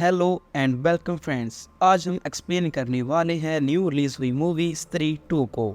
Hello and welcome friends. आज हम explain करने वाले हैं न्यू रिलीज हुई मूवी स्त्री 2 को।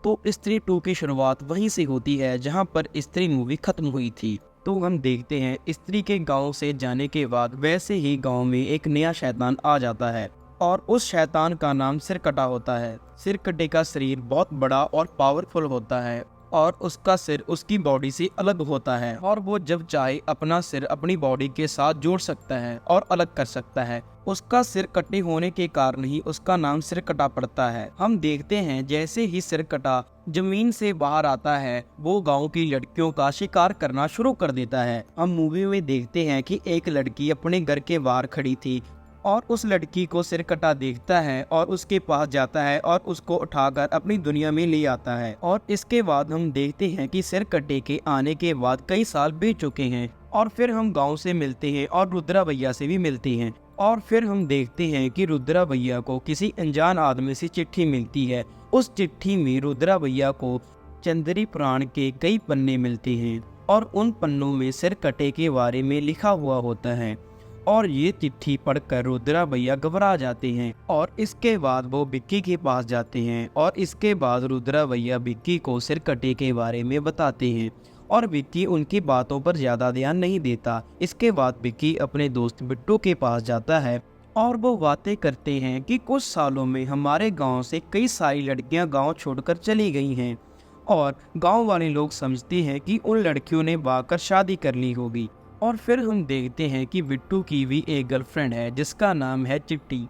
तो स्त्री 2 की शुरुआत वहीं से होती है जहां पर स्त्री मूवी खत्म हुई थी। तो हम देखते हैं स्त्री के गांव से जाने के बाद वैसे ही गांव में एक नया शैतान आ जाता है और उस शैतान का नाम सिरकटा होता है। सिरकटे का शरीर बहुत बड़ा और पावरफुल होता है और उसका सिर उसकी बॉडी से अलग होता है और वो जब चाहे अपना सिर अपनी बॉडी के साथ जोड़ सकता है और अलग कर सकता है। उसका सिर कटे होने के कारण ही उसका नाम सिरकटा पड़ता है। हम देखते हैं जैसे ही सिरकटा जमीन से बाहर आता है वो गांव की लड़कियों का शिकार करना शुरू कर देता है। हम मूवी में देखते हैं कि एक लड़की अपने घर के बाहर खड़ी थी और उस लड़की को सिरकटा देखता है और उसके पास जाता है और उसको उठाकर अपनी दुनिया में ले आता है। और इसके बाद हम देखते हैं कि सिरकटे के आने के बाद कई साल बीत चुके हैं और फिर हम गांव से मिलते हैं और रुद्रा भैया से भी मिलते हैं। और फिर हम देखते हैं कि रुद्रा भैया को किसी अनजान आदमी से चिट्ठी मिलती है। उस चिट्ठी में रुद्रा भैया को चंद्री पुराण के कई पन्ने मिलते हैं और उन पन्नों में सिरकटे के बारे में लिखा हुआ होता है। और ये चिट्ठी पढ़कर रुद्रा भैया घबरा जाते हैं और इसके बाद वो विक्की के पास जाते हैं और इसके बाद रुद्रा भैया विक्की को सिरकटे के बारे में बताते हैं और विक्की उनकी बातों पर ज़्यादा ध्यान नहीं देता। इसके बाद विक्की अपने दोस्त बिट्टू के पास जाता है और वो बातें करते हैं कि कुछ सालों में हमारे गांव से कई सारी लड़कियां गांव छोड़कर चली गई हैं और गांव वाले लोग समझते हैं कि उन लड़कियों ने भागकर शादी कर ली होगी। और फिर हम देखते हैं कि बिट्टू की भी एक गर्लफ्रेंड है जिसका नाम है चिट्टी।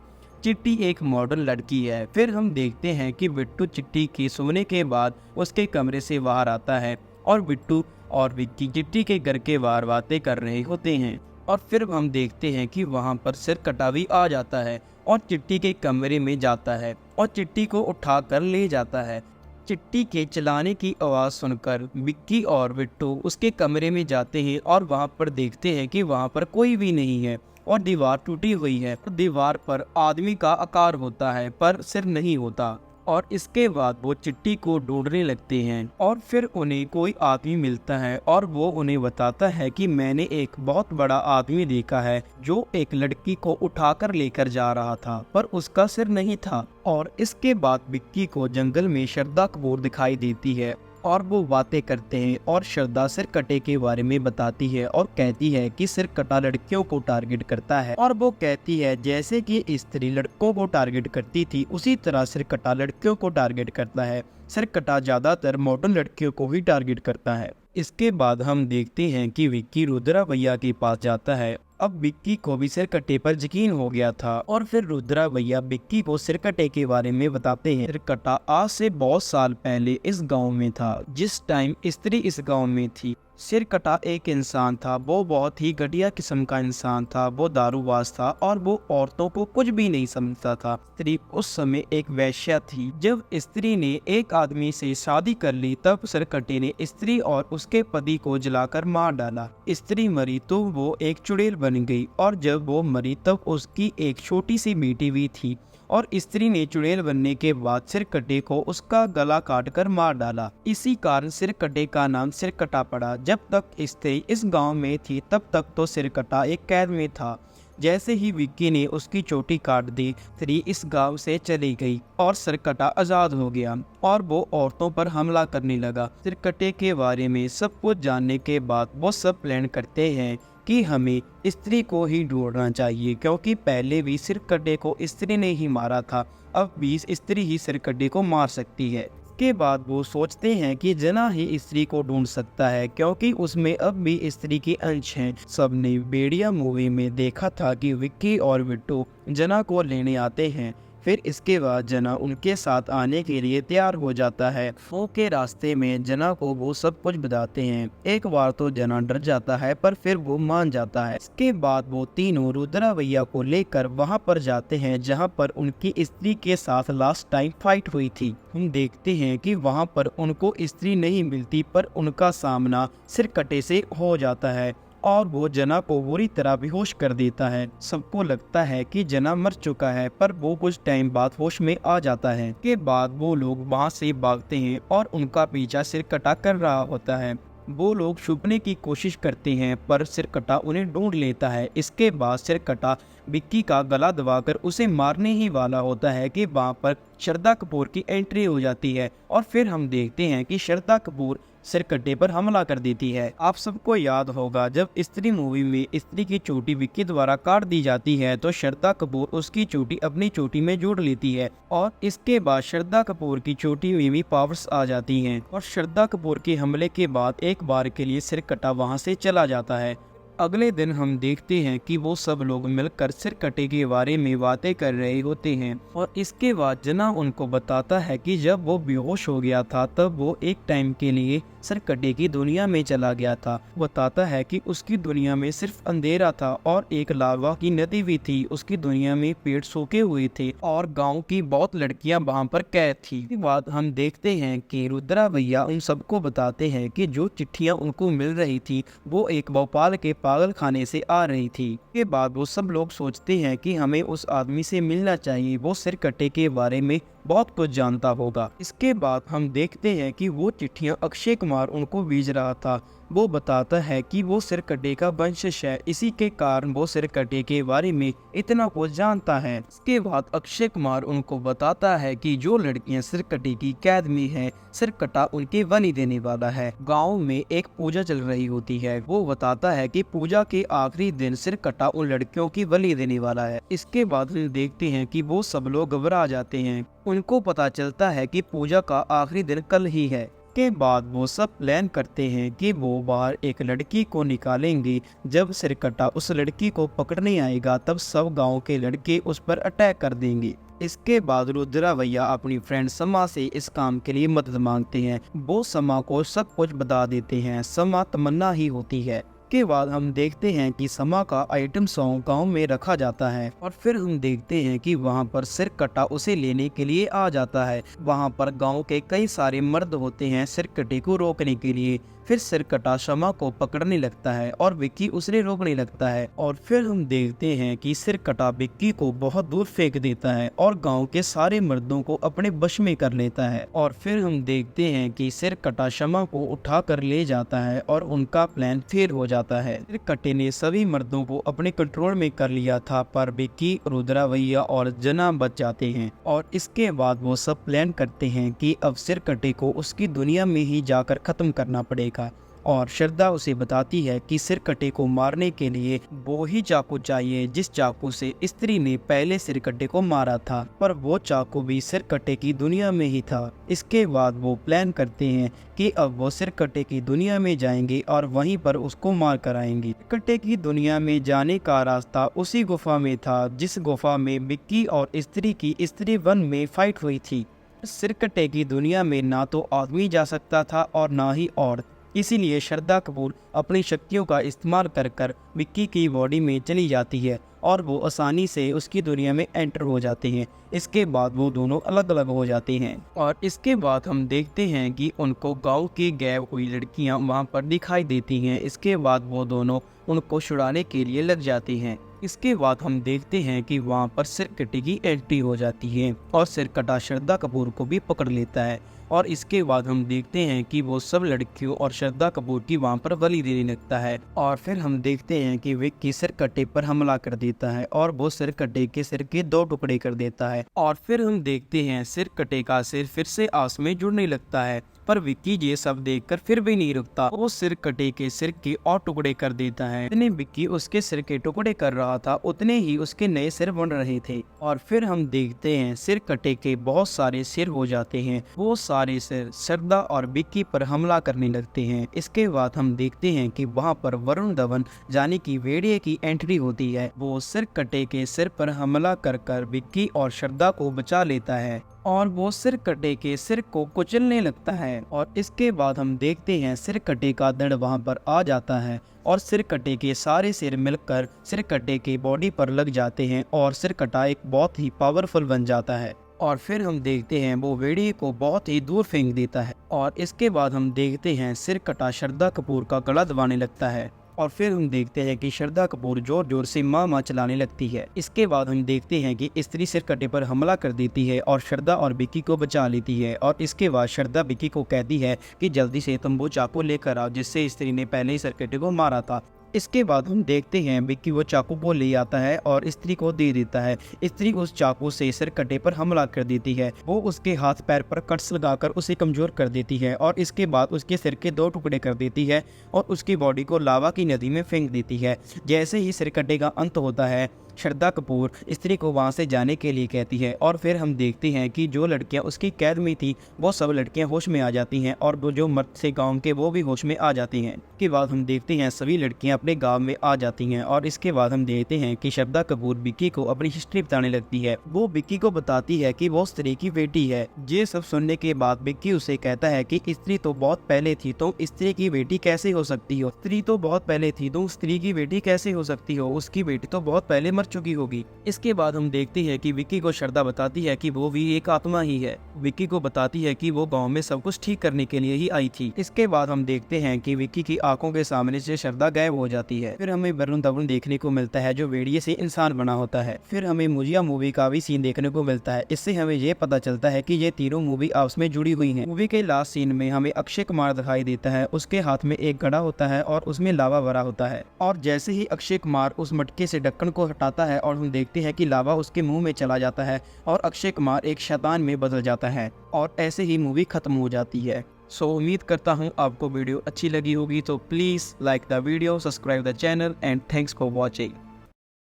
चिट्टी एक मॉडर्न लड़की है। फिर हम देखते हैं कि बिट्टू चिट्टी की सोने के बाद उसके कमरे से बाहर आता है और बिट्टू और विक्की चिट्टी के घर के बाहर बातें कर रहे होते हैं। और फिर हम देखते हैं कि वहाँ पर सिरकटा भी आ जाता है और चिट्टी के कमरे में जाता है और चिट्टी को उठा कर ले जाता है। चिट्टी के चलाने की आवाज़ सुनकर विक्की और बिट्टू उसके कमरे में जाते हैं और वहां पर देखते हैं कि वहां पर कोई भी नहीं है और दीवार टूटी हुई है। दीवार पर आदमी का आकार होता है पर सिर नहीं होता। और इसके बाद वो चिट्टी को ढूंढने लगते हैं और फिर उन्हें कोई आदमी मिलता है और वो उन्हें बताता है कि मैंने एक बहुत बड़ा आदमी देखा है जो एक लड़की को उठाकर लेकर जा रहा था पर उसका सिर नहीं था। और इसके बाद विक्की को जंगल में श्रद्धा कपूर दिखाई देती है और वो बातें करते हैं और श्रद्धा सिरकटे के बारे में बताती है और कहती है कि सिरकटा लड़कियों को टारगेट करता है। और वो कहती है जैसे कि स्त्री लड़कों को टारगेट करती थी उसी तरह सिरकटा लड़कियों को टारगेट करता है। सिरकटा ज्यादातर मॉडर्न लड़कियों को ही टारगेट करता है। इसके बाद हम देखते हैं कि विक्की रुद्रा भैया के पास जाता है। अब विक्की को भी सिरकटे पर यकीन हो गया था और फिर रुद्रा भैया विक्की को सिरकटे के बारे में बताते हैं। सिरकटा आज से बहुत साल पहले इस गांव में था जिस टाइम स्त्री इस गांव में थी। सिरकटा एक इंसान था, वो बहुत ही घटिया किस्म का इंसान था। वो दारूबाज था और वो औरतों को कुछ भी नहीं समझता था। स्त्री उस समय एक वैश्या थी। जब स्त्री ने एक आदमी से शादी कर ली तब सिरकटे ने स्त्री और उसके पति को जलाकर मार डाला। स्त्री मरी तो वो एक चुड़ैल बन गई और जब वो मरी तब उसकी एक छोटी सी बेटी भी थी और स्त्री ने चुड़ैल बनने के बाद सिरकटे को उसका गला काटकर मार डाला। इसी कारण सिरकटे का नाम सिरकटा पड़ा। जब तक स्त्री इस गांव में थी तब तक तो सिरकटा एक कैद में था। जैसे ही विक्की ने उसकी चोटी काट दी स्त्री इस गांव से चली गई और सिरकटा आजाद हो गया और वो औरतों पर हमला करने लगा। सिरकटे के बारे में सब कुछ जानने के बाद वो सब प्लान करते हैं कि हमें स्त्री को ही ढूंढना चाहिए क्योंकि पहले भी सिरकटे को स्त्री ने ही मारा था, अब भी स्त्री ही सिरकटे को मार सकती है। इसके बाद वो सोचते हैं कि जना ही स्त्री को ढूंढ सकता है क्योंकि उसमें अब भी स्त्री के अंश हैं। सबने भेड़िया मूवी में देखा था कि विक्की और बिट्टू जना को लेने आते हैं। फिर इसके बाद जना उनके साथ आने के लिए तैयार हो जाता है। वो के रास्ते में जना को वो सब कुछ बताते हैं। एक बार तो जना डर जाता है पर फिर वो मान जाता है। इसके बाद वो तीनों रुद्रा भैया को लेकर वहां पर जाते हैं जहां पर उनकी स्त्री के साथ लास्ट टाइम फाइट हुई थी। हम देखते हैं कि वहां पर उनको स्त्री नहीं मिलती पर उनका सामना सिरकटे से हो जाता है और वो जना को बुरी तरह बेहोश कर देता है। सबको लगता है कि जना मर चुका है पर वो कुछ टाइम बाद होश में आ जाता है। के बाद वो लोग वहां से भागते हैं और उनका पीछा सिरकटा कर रहा होता है। वो लोग छुपने की कोशिश करते हैं पर सिरकटा उन्हें ढूंढ लेता है। इसके बाद सिरकटा विक्की का गला दबाकर उसे मारने ही वाला होता है कि वहाँ पर श्रद्धा कपूर की एंट्री हो जाती है और फिर हम देखते हैं कि श्रद्धा कपूर सिरकट्टे पर हमला कर देती है। आप सबको याद होगा जब स्त्री मूवी में स्त्री की चोटी विक्की द्वारा काट दी जाती है तो श्रद्धा कपूर उसकी चोटी अपनी चोटी में जोड़ लेती है और इसके बाद श्रद्धा कपूर की चोटी में भी पावर्स आ जाती हैं और श्रद्धा कपूर के हमले के बाद एक बार के लिए सिरकट्टा वहां से चला जाता है। अगले दिन हम देखते हैं कि वो सब लोग मिलकर सिरकट्टे के बारे में बातें कर रहे होते हैं और इसके बाद जना उनको बताता है कि जब वो बेहोश हो गया था तब वो एक टाइम के लिए सिरकट्टे की दुनिया में चला गया था। बताता है कि उसकी दुनिया में सिर्फ अंधेरा था और एक लावा की नदी भी थी। उसकी दुनिया में पेड़ सूखे हुए थे और गांव की बहुत लड़कियां वहां पर कैद थी। इसके बाद हम देखते हैं कि रुद्रा भैया उन सबको बताते हैं कि जो चिट्ठियां उनको मिल रही थी वो एक भोपाल के पागल खाने से आ रही थी। इसके बाद वो सब लोग सोचते हैं कि हमें उस आदमी से मिलना चाहिए, वो सिरकट्टे के बारे में बहुत कुछ जानता होगा। इसके बाद हम देखते हैं कि वो चिट्ठियां अक्षय कुमार उनको भेज रहा था। वो बताता है कि वो सिरकट्टे का वंशज है, इसी के कारण वो सिरकट्टे के बारे में इतना कुछ जानता है। इसके बाद अक्षय कुमार उनको बताता है कि जो लड़कियां सिरकट्टे की कैद में है सिरकट्टा उनके बलि देने वाला है। गांव में एक पूजा चल रही होती है। वो बताता है कि पूजा के आखिरी दिन सिरकट्टा उन लड़कियों की बलि देने वाला है। इसके बाद हम देखते हैं कि वो सब लोग घबरा जाते हैं। उनको पता चलता है कि पूजा का आखिरी दिन कल ही है। के बाद वो सब प्लान करते हैं कि वो बाहर एक लड़की को निकालेंगे। जब सिरकट्टा उस लड़की को पकड़ने आएगा तब सब गांव के लड़के उस पर अटैक कर देंगे। इसके बाद रुद्रा भैया अपनी फ्रेंड समा से इस काम के लिए मदद मांगते हैं। वो समा को सब कुछ बता देते हैं। समा तमन्ना ही होती है। के बाद हम देखते हैं कि समा का आइटम सॉन्ग गांव में रखा जाता है और फिर हम देखते हैं कि वहां पर सिरकट्टा उसे लेने के लिए आ जाता है। वहां पर गांव के कई सारे मर्द होते हैं सिरकट्टे को रोकने के लिए। फिर सिरकट्टा समा को पकड़ने लगता है और विक्की उसे रोकने लगता है और फिर हम देखते हैं कि सिरकट्टा विक्की को बहुत दूर फेंक देता है और गांव के सारे मर्दों को अपने वश में कर लेता है। और फिर हम देखते हैं कि सिरकट्टा समा को उठा कर ले जाता है और उनका प्लान फेल हो जाता है। सिरकट्टे ने सभी मर्दों को अपने कंट्रोल में कर लिया था पर विक्की, रुद्रा भैया और जना बच जाते हैं और इसके बाद वो सब प्लान करते हैं कि अब सिरकट्टे को उसकी दुनिया में ही जाकर खत्म करना पड़ेगा। और श्रद्धा उसे बताती है कि सिरकट्टे को मारने के लिए वो ही चाकू चाहिए जिस चाकू से स्त्री ने पहले सिरकट्टे को मारा था, पर वो चाकू भी सिरकट्टे की दुनिया में ही था। इसके बाद वो प्लान करते हैं कि अब वो सिरकट्टे की दुनिया में जाएंगे और वहीं पर उसको मार कर आएंगे। सिरकट्टे की दुनिया में जाने का रास्ता उसी गुफा में था जिस गुफा में विक्की और स्त्री की स्त्री वन में फाइट हुई थी। सिरकट्टे की दुनिया में ना तो आदमी जा सकता था और ना ही औरत, इसीलिए श्रद्धा कपूर अपनी शक्तियों का इस्तेमाल कर विक्की की बॉडी में चली जाती है और वो आसानी से उसकी दुनिया में एंटर हो जाते हैं। इसके बाद वो दोनों अलग अलग हो जाते हैं और इसके बाद हम देखते हैं कि उनको गांव की गायब हुई लड़कियां वहां पर दिखाई देती हैं। इसके बाद वो दोनों उनको छुड़ाने के लिए लग जाती हैं। इसके बाद हम देखते हैं कि वहां पर सिरकट्टे की एंट्री हो जाती है और सिरकट्टा श्रद्धा कपूर को भी पकड़ लेता है और इसके बाद हम देखते हैं कि वो सब लड़कियों और श्रद्धा कपूर की वहां पर बलि देने लगता है और फिर हम देखते हैं कि विक्की सिरकट्टे पर हमला कर देता है और वो सिरकट्टे के सिर के 2 टुकड़े कर देता है और फिर हम देखते हैं सिरकट्टे का सिर फिर से आस में जुड़ने लगता है। पर विक्की ये सब देखकर फिर भी नहीं रुकता। वो सिरकट्टे के सिर के और टुकड़े कर देता है। जितने विक्की उसके सिर के टुकड़े कर रहा था उतने ही उसके नए सिर बन रहे थे और फिर हम देखते हैं सिरकट्टे के बहुत सारे सिर हो जाते हैं। वो सारे सिर श्रद्धा और विक्की पर हमला करने लगते हैं। इसके बाद हम देखते हैं कि वहाँ पर वरुण धवन यानी कि भेड़िए की एंट्री होती है। वो सिरकट्टे के सिर पर हमला कर विक्की और श्रद्धा को बचा लेता है और वो सिरकट्टे के सिर को कुचलने लगता है और इसके बाद हम देखते हैं सिरकट्टे का दड़ वहां पर आ जाता है और सिरकट्टे के सारे सिर मिलकर सिरकट्टे के बॉडी पर लग जाते हैं और सिरकट्टा एक बहुत ही पावरफुल बन जाता है। और फिर हम देखते हैं वो भेड़िए को बहुत ही दूर फेंक देता है और इसके बाद हम देखते हैं सिरकट्टा श्रद्धा कपूर का गला दबाने लगता है और फिर हम देखते हैं कि श्रद्धा कपूर जोर जोर से माँ चलाने लगती है। इसके बाद हम देखते हैं कि स्त्री सिरकट्टे पर हमला कर देती है और श्रद्धा और विक्की को बचा लेती है और इसके बाद श्रद्धा विक्की को कहती है कि जल्दी से तुम वो चाकू लेकर आओ जिससे स्त्री ने पहले ही सिरकट्टे को मारा था। इसके बाद हम देखते हैं विक्की वो चाकू को ले आता है और स्त्री को दे देता है। स्त्री उस चाकू से सिर कटे पर हमला कर देती है। वो उसके हाथ पैर पर कट्स लगाकर उसे कमजोर कर देती है और इसके बाद उसके सिर के 2 टुकड़े कर देती है और उसकी बॉडी को लावा की नदी में फेंक देती है। जैसे ही सिर कटे का अंत होता है, श्रद्धा कपूर स्त्री को वहां से जाने के लिए कहती है और फिर हम देखते हैं कि जो लड़कियां उसकी कैद में थी वो सब लड़कियां होश में आ जाती हैं और जो मर्द से गांव के वो भी होश में आ जाती हैं। इसके बाद हम देखते हैं सभी लड़कियां अपने गांव में आ जाती हैं और इसके बाद हम देखते हैं कि श्रद्धा कपूर विक्की को अपनी हिस्ट्री बताने लगती है। वो विक्की को बताती है कि वो स्त्री की बेटी है। ये सब सुनने के बाद विक्की उसे कहता है कि स्त्री तो बहुत पहले थी, तो स्त्री की बेटी कैसे हो सकती हो? स्त्री तो बहुत पहले थी, तो स्त्री की बेटी कैसे हो सकती हो? उसकी बेटी तो बहुत पहले मर चुकी होगी। इसके बाद हम देखते हैं कि विक्की को श्रद्धा बताती है कि वो भी एक आत्मा ही है। विक्की को बताती है कि वो गांव में सब कुछ ठीक करने के लिए ही आई थी। इसके बाद हम देखते हैं कि विक्की की आंखों के सामने से श्रद्धा गायब हो जाती है। फिर हमें वरुण धवन देखने को मिलता है जो भेड़िए से इंसान बना होता है। फिर हमें मुजिया मूवी का भी सीन देखने को मिलता है। इससे हमें ये पता चलता है कि ये तीनों मूवी आपस में जुड़ी हुई है। मूवी के लास्ट सीन में हमें अक्षय कुमार दिखाई देता है। उसके हाथ में एक घड़ा होता है और उसमें लावा भरा होता है और जैसे ही अक्षय कुमार उस मटके से ढक्कन को हटाता है और हम देखते हैं कि लावा उसके मुंह में चला जाता है और अक्षय कुमार एक शैतान में बदल जाता है और ऐसे ही मूवी खत्म हो जाती है। सो उम्मीद करता हूँ आपको वीडियो अच्छी लगी होगी, तो please like the video, subscribe the channel and thanks for watching.